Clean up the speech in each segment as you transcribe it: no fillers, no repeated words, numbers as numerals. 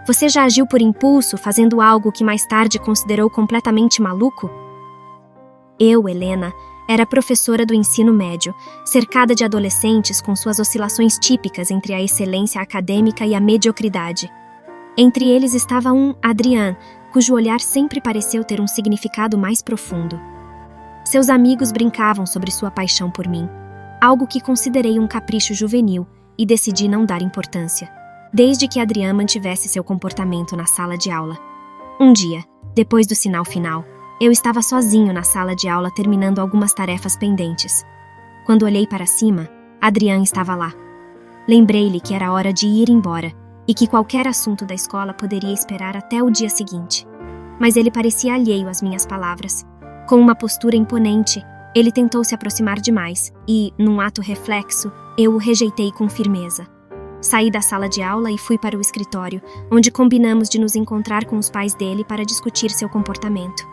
Você já agiu por impulso, fazendo algo que mais tarde considerou completamente maluco? Eu, Helena, era professora do ensino médio, cercada de adolescentes com suas oscilações típicas entre a excelência acadêmica e a mediocridade. Entre eles estava um Adrian, cujo olhar sempre pareceu ter um significado mais profundo. Seus amigos brincavam sobre sua paixão por mim, algo que considerei um capricho juvenil e decidi não dar importância, desde que Adrian mantivesse seu comportamento na sala de aula. Um dia, depois do sinal final, eu estava sozinho na sala de aula terminando algumas tarefas pendentes. Quando olhei para cima, Adrian estava lá. Lembrei-lhe que era hora de ir embora e que qualquer assunto da escola poderia esperar até o dia seguinte. Mas ele parecia alheio às minhas palavras. Com uma postura imponente, ele tentou se aproximar demais e, num ato reflexo, eu o rejeitei com firmeza. Saí da sala de aula e fui para o escritório, onde combinamos de nos encontrar com os pais dele para discutir seu comportamento.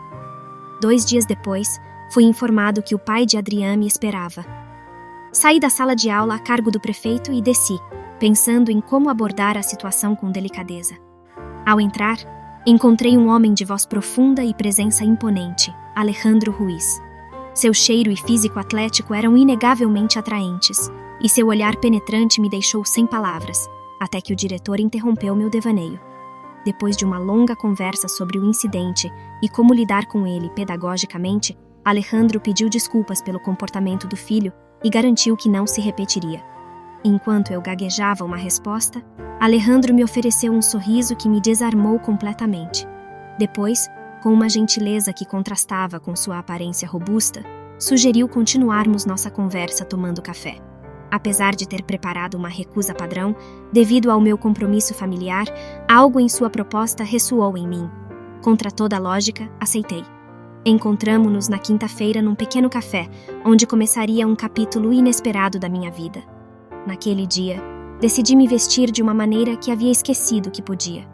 2 dias depois, fui informado que o pai de Adrian me esperava. Saí da sala de aula a cargo do prefeito e desci, pensando em como abordar a situação com delicadeza. Ao entrar, encontrei um homem de voz profunda e presença imponente, Alejandro Ruiz. Seu cheiro e físico atlético eram inegavelmente atraentes, e seu olhar penetrante me deixou sem palavras, até que o diretor interrompeu meu devaneio. Depois de uma longa conversa sobre o incidente e como lidar com ele pedagogicamente, Alejandro pediu desculpas pelo comportamento do filho e garantiu que não se repetiria. Enquanto eu gaguejava uma resposta, Alejandro me ofereceu um sorriso que me desarmou completamente. Depois, com uma gentileza que contrastava com sua aparência robusta, sugeriu continuarmos nossa conversa tomando café. Apesar de ter preparado uma recusa padrão, devido ao meu compromisso familiar, algo em sua proposta ressoou em mim. Contra toda a lógica, aceitei. Encontramo-nos na quinta-feira num pequeno café, onde começaria um capítulo inesperado da minha vida. Naquele dia, decidi me vestir de uma maneira que havia esquecido que podia.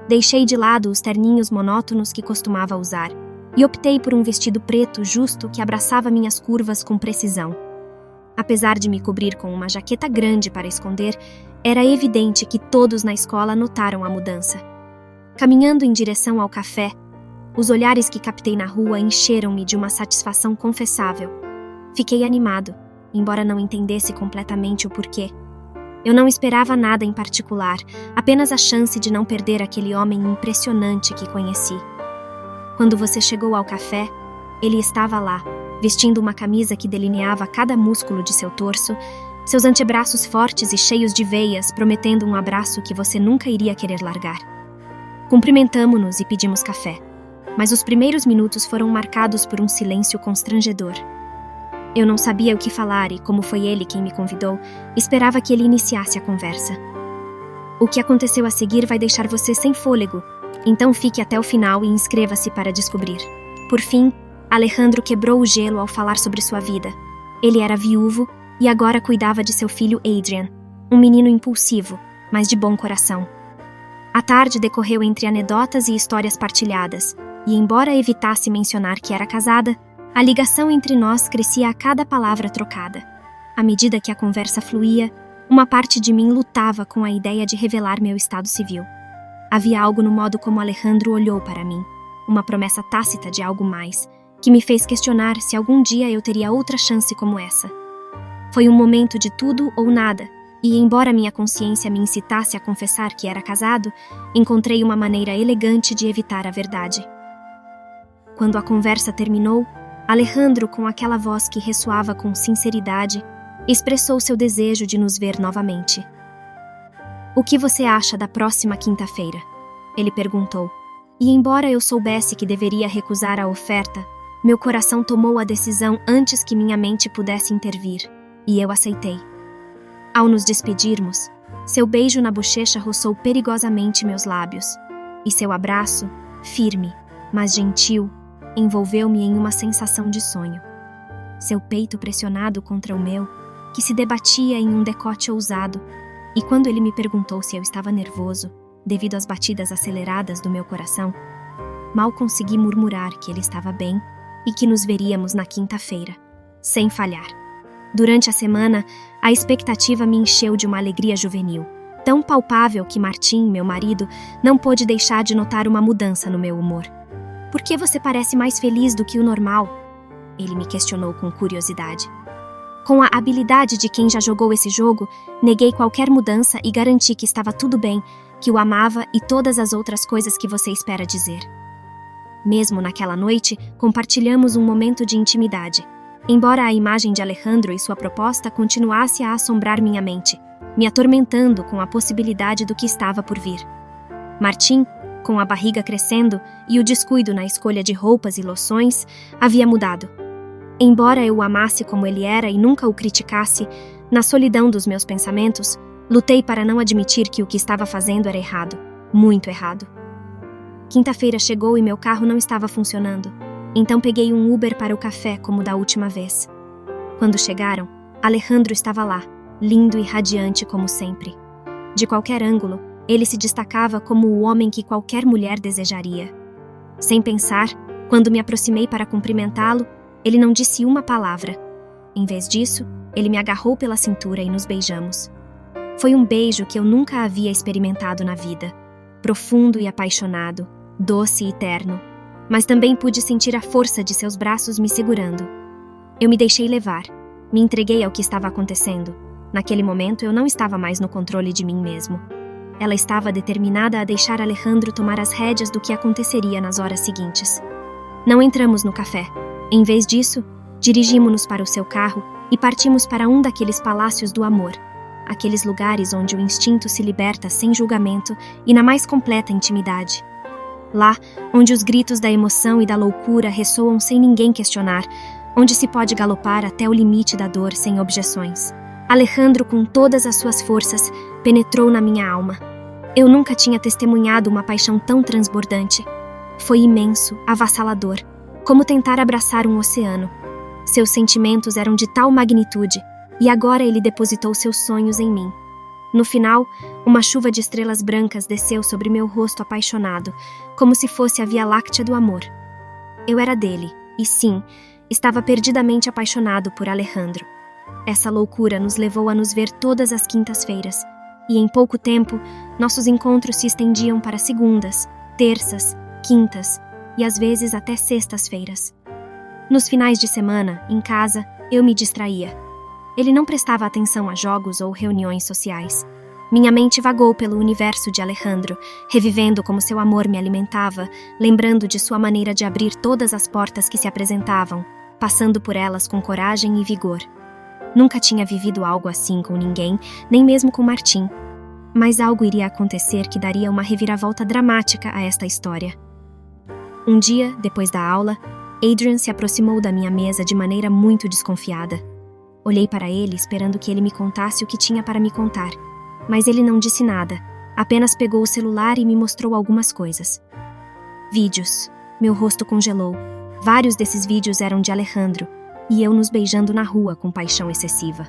Deixei de lado os terninhos monótonos que costumava usar e optei por um vestido preto justo que abraçava minhas curvas com precisão. Apesar de me cobrir com uma jaqueta grande para esconder, era evidente que todos na escola notaram a mudança. Caminhando em direção ao café, os olhares que captei na rua encheram-me de uma satisfação confessável. Fiquei animado, embora não entendesse completamente o porquê. Eu não esperava nada em particular, apenas a chance de não perder aquele homem impressionante que conheci. Quando você chegou ao café, ele estava lá, vestindo uma camisa que delineava cada músculo de seu torso, seus antebraços fortes e cheios de veias, prometendo um abraço que você nunca iria querer largar. Cumprimentamo-nos e pedimos café, mas os primeiros minutos foram marcados por um silêncio constrangedor. Eu não sabia o que falar e, como foi ele quem me convidou, esperava que ele iniciasse a conversa. O que aconteceu a seguir vai deixar você sem fôlego, então fique até o final e inscreva-se para descobrir. Por fim, Alejandro quebrou o gelo ao falar sobre sua vida. Ele era viúvo e agora cuidava de seu filho Adrian, um menino impulsivo, mas de bom coração. A tarde decorreu entre anedotas e histórias partilhadas, e embora evitasse mencionar que era casada, a ligação entre nós crescia a cada palavra trocada. À medida que a conversa fluía, uma parte de mim lutava com a ideia de revelar meu estado civil. Havia algo no modo como Alejandro olhou para mim, uma promessa tácita de algo mais, que me fez questionar se algum dia eu teria outra chance como essa. Foi um momento de tudo ou nada, e embora minha consciência me incitasse a confessar que era casado, encontrei uma maneira elegante de evitar a verdade. Quando a conversa terminou, Alejandro, com aquela voz que ressoava com sinceridade, expressou seu desejo de nos ver novamente. "O que você acha da próxima quinta-feira?" ele perguntou, e embora eu soubesse que deveria recusar a oferta, meu coração tomou a decisão antes que minha mente pudesse intervir, e eu aceitei. Ao nos despedirmos, seu beijo na bochecha roçou perigosamente meus lábios, e seu abraço, firme, mas gentil, envolveu-me em uma sensação de sonho. Seu peito pressionado contra o meu, que se debatia em um decote ousado, e quando ele me perguntou se eu estava nervoso, devido às batidas aceleradas do meu coração, mal consegui murmurar que ele estava bem e que nos veríamos na quinta-feira, sem falhar. Durante a semana, a expectativa me encheu de uma alegria juvenil. tão palpável que Martin, meu marido, não pôde deixar de notar uma mudança no meu humor. Por que você parece mais feliz do que o normal? Ele me questionou com curiosidade. Com a habilidade de quem já jogou esse jogo, neguei qualquer mudança e garanti que estava tudo bem, que o amava e todas as outras coisas que você espera dizer. Mesmo naquela noite, compartilhamos um momento de intimidade. Embora a imagem de Alejandro e sua proposta continuasse a assombrar minha mente, me atormentando com a possibilidade do que estava por vir. Martin, com a barriga crescendo e o descuido na escolha de roupas e loções, havia mudado. Embora eu o amasse como ele era e nunca o criticasse, na solidão dos meus pensamentos, lutei para não admitir que o que estava fazendo era errado, muito errado. Quinta-feira chegou e meu carro não estava funcionando, então peguei um Uber para o café como da última vez. Quando chegaram, Alejandro estava lá, lindo e radiante como sempre. De qualquer ângulo, ele se destacava como o homem que qualquer mulher desejaria. Sem pensar, quando me aproximei para cumprimentá-lo, ele não disse uma palavra. Em vez disso, ele me agarrou pela cintura e nos beijamos. Foi um beijo que eu nunca havia experimentado na vida. Profundo e apaixonado, doce e terno. Mas também pude sentir a força de seus braços me segurando. Eu me deixei levar. Me entreguei ao que estava acontecendo. Naquele momento, eu não estava mais no controle de mim mesmo. Ela estava determinada a deixar Alejandro tomar as rédeas do que aconteceria nas horas seguintes. Não entramos no café. Em vez disso, dirigimos-nos para o seu carro e partimos para um daqueles palácios do amor. Aqueles lugares onde o instinto se liberta sem julgamento e na mais completa intimidade. Lá, onde os gritos da emoção e da loucura ressoam sem ninguém questionar, onde se pode galopar até o limite da dor sem objeções. Alejandro, com todas as suas forças, penetrou na minha alma. Eu nunca tinha testemunhado uma paixão tão transbordante. Foi imenso, avassalador, como tentar abraçar um oceano. Seus sentimentos eram de tal magnitude, e agora ele depositou seus sonhos em mim. No final, uma chuva de estrelas brancas desceu sobre meu rosto apaixonado, como se fosse a Via Láctea do amor. Eu era dele, e sim, estava perdidamente apaixonado por Alejandro. Essa loucura nos levou a nos ver todas as quintas-feiras, e em pouco tempo, nossos encontros se estendiam para segundas, terças, quintas e às vezes até sextas-feiras. Nos finais de semana, em casa, eu me distraía. Ele não prestava atenção a jogos ou reuniões sociais. Minha mente vagou pelo universo de Alejandro, revivendo como seu amor me alimentava, lembrando de sua maneira de abrir todas as portas que se apresentavam, passando por elas com coragem e vigor. Nunca tinha vivido algo assim com ninguém, nem mesmo com Martin. Mas algo iria acontecer que daria uma reviravolta dramática a esta história. Um dia, depois da aula, Adrian se aproximou da minha mesa de maneira muito desconfiada. Olhei para ele esperando que ele me contasse o que tinha para me contar, mas ele não disse nada, apenas pegou o celular e me mostrou algumas coisas. Vídeos. Meu rosto congelou. Vários desses vídeos eram de Alejandro, e eu nos beijando na rua com paixão excessiva.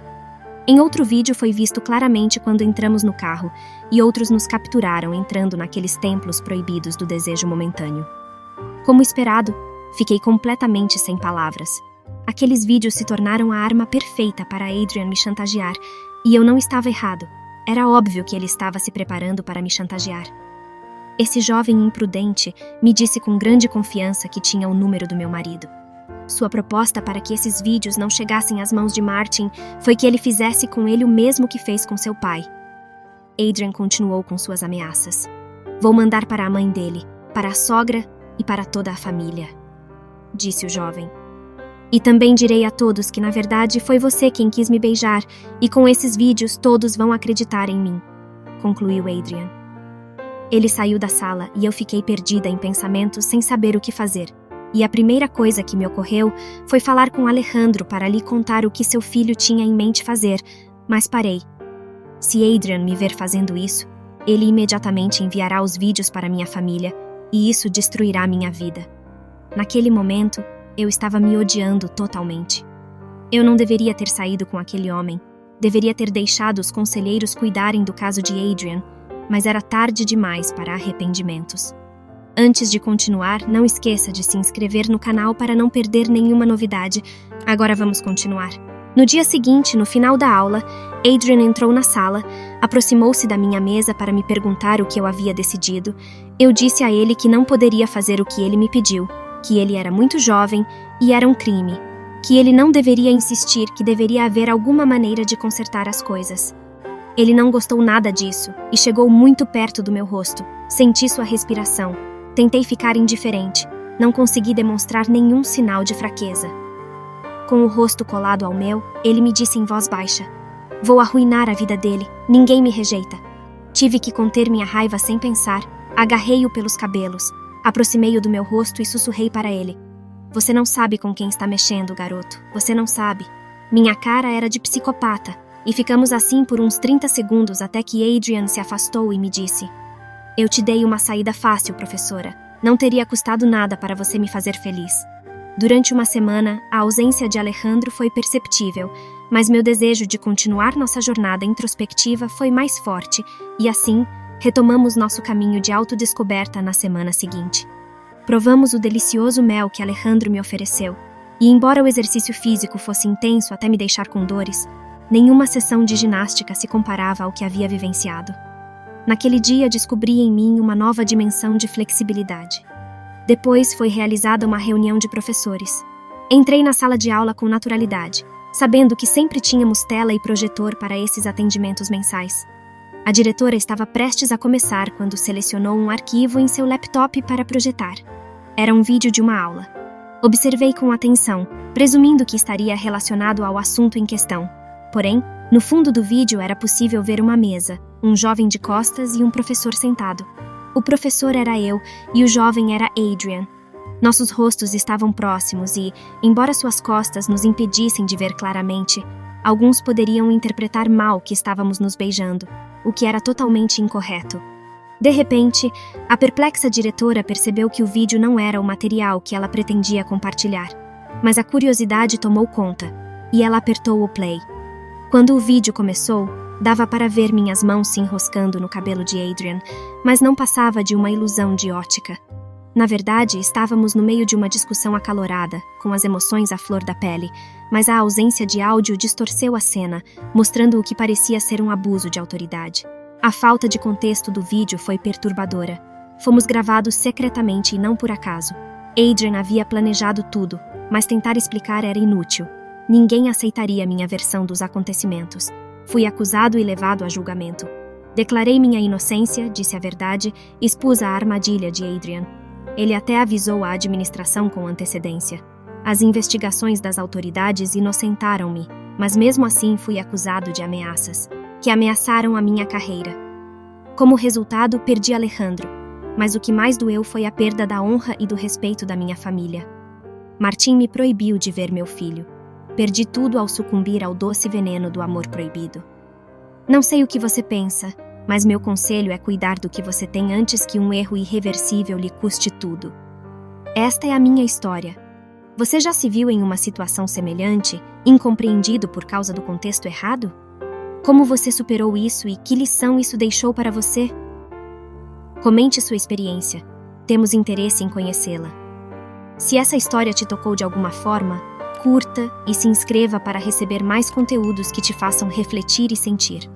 Em outro vídeo foi visto claramente quando entramos no carro, e outros nos capturaram entrando naqueles templos proibidos do desejo momentâneo. Como esperado, fiquei completamente sem palavras. Aqueles vídeos se tornaram a arma perfeita para Adrian me chantagear, e eu não estava errado. Era óbvio que ele estava se preparando para me chantagear. Esse jovem imprudente me disse com grande confiança que tinha o número do meu marido. Sua proposta para que esses vídeos não chegassem às mãos de Martin foi que ele fizesse com ele o mesmo que fez com seu pai. Adrian continuou com suas ameaças. Vou mandar para a mãe dele, para a sogra e para toda a família, disse o jovem. E também direi a todos que, na verdade, foi você quem quis me beijar, e com esses vídeos todos vão acreditar em mim, concluiu Adrian. Ele saiu da sala e eu fiquei perdida em pensamentos sem saber o que fazer. E a primeira coisa que me ocorreu foi falar com Alejandro para lhe contar o que seu filho tinha em mente fazer, mas parei. Se Adrian me ver fazendo isso, ele imediatamente enviará os vídeos para minha família, e isso destruirá minha vida. Naquele momento, eu estava me odiando totalmente. Eu não deveria ter saído com aquele homem. Deveria ter deixado os conselheiros cuidarem do caso de Adrian, mas era tarde demais para arrependimentos. Antes de continuar, não esqueça de se inscrever no canal para não perder nenhuma novidade. Agora vamos continuar. No dia seguinte, no final da aula, Adrian entrou na sala, aproximou-se da minha mesa para me perguntar o que eu havia decidido. Eu disse a ele que não poderia fazer o que ele me pediu, que ele era muito jovem e era um crime, que ele não deveria insistir, que deveria haver alguma maneira de consertar as coisas. Ele não gostou nada disso e chegou muito perto do meu rosto. Senti sua respiração. Tentei ficar indiferente. Não consegui demonstrar nenhum sinal de fraqueza. Com o rosto colado ao meu, ele me disse em voz baixa: "Vou arruinar a vida dele. Ninguém me rejeita." Tive que conter minha raiva sem pensar. Agarrei-o pelos cabelos. Aproximei-o do meu rosto e sussurrei para ele: "Você não sabe com quem está mexendo, garoto. Você não sabe." Minha cara era de psicopata, e ficamos assim por uns 30 segundos até que Adrian se afastou e me disse: "Eu te dei uma saída fácil, professora. Não teria custado nada para você me fazer feliz." Durante uma semana, a ausência de Alejandro foi perceptível, mas meu desejo de continuar nossa jornada introspectiva foi mais forte, e assim, retomamos nosso caminho de autodescoberta na semana seguinte. Provamos o delicioso mel que Alejandro me ofereceu, e embora o exercício físico fosse intenso até me deixar com dores, nenhuma sessão de ginástica se comparava ao que havia vivenciado. Naquele dia descobri em mim uma nova dimensão de flexibilidade. Depois foi realizada uma reunião de professores. Entrei na sala de aula com naturalidade, sabendo que sempre tínhamos tela e projetor para esses atendimentos mensais. A diretora estava prestes a começar quando selecionou um arquivo em seu laptop para projetar. Era um vídeo de uma aula. Observei com atenção, presumindo que estaria relacionado ao assunto em questão. Porém, no fundo do vídeo era possível ver uma mesa, um jovem de costas e um professor sentado. O professor era eu e o jovem era Adrian. Nossos rostos estavam próximos e, embora suas costas nos impedissem de ver claramente, alguns poderiam interpretar mal que estávamos nos beijando, o que era totalmente incorreto. De repente, a perplexa diretora percebeu que o vídeo não era o material que ela pretendia compartilhar, mas a curiosidade tomou conta, e ela apertou o play. Quando o vídeo começou, dava para ver minhas mãos se enroscando no cabelo de Adrian, mas não passava de uma ilusão de ótica. Na verdade, estávamos no meio de uma discussão acalorada, com as emoções à flor da pele, mas a ausência de áudio distorceu a cena, mostrando o que parecia ser um abuso de autoridade. A falta de contexto do vídeo foi perturbadora. Fomos gravados secretamente e não por acaso. Adrian havia planejado tudo, mas tentar explicar era inútil. Ninguém aceitaria minha versão dos acontecimentos. Fui acusado e levado a julgamento. Declarei minha inocência, disse a verdade, expus a armadilha de Adrian. Ele até avisou a administração com antecedência. As investigações das autoridades inocentaram-me, mas mesmo assim fui acusado de ameaças, que ameaçaram a minha carreira. Como resultado, perdi Alejandro, mas o que mais doeu foi a perda da honra e do respeito da minha família. Martim me proibiu de ver meu filho. Perdi tudo ao sucumbir ao doce veneno do amor proibido. Não sei o que você pensa, mas meu conselho é cuidar do que você tem antes que um erro irreversível lhe custe tudo. Esta é a minha história. Você já se viu em uma situação semelhante, incompreendido por causa do contexto errado? Como você superou isso e que lição isso deixou para você? Comente sua experiência. Temos interesse em conhecê-la. Se essa história te tocou de alguma forma, curta e se inscreva para receber mais conteúdos que te façam refletir e sentir.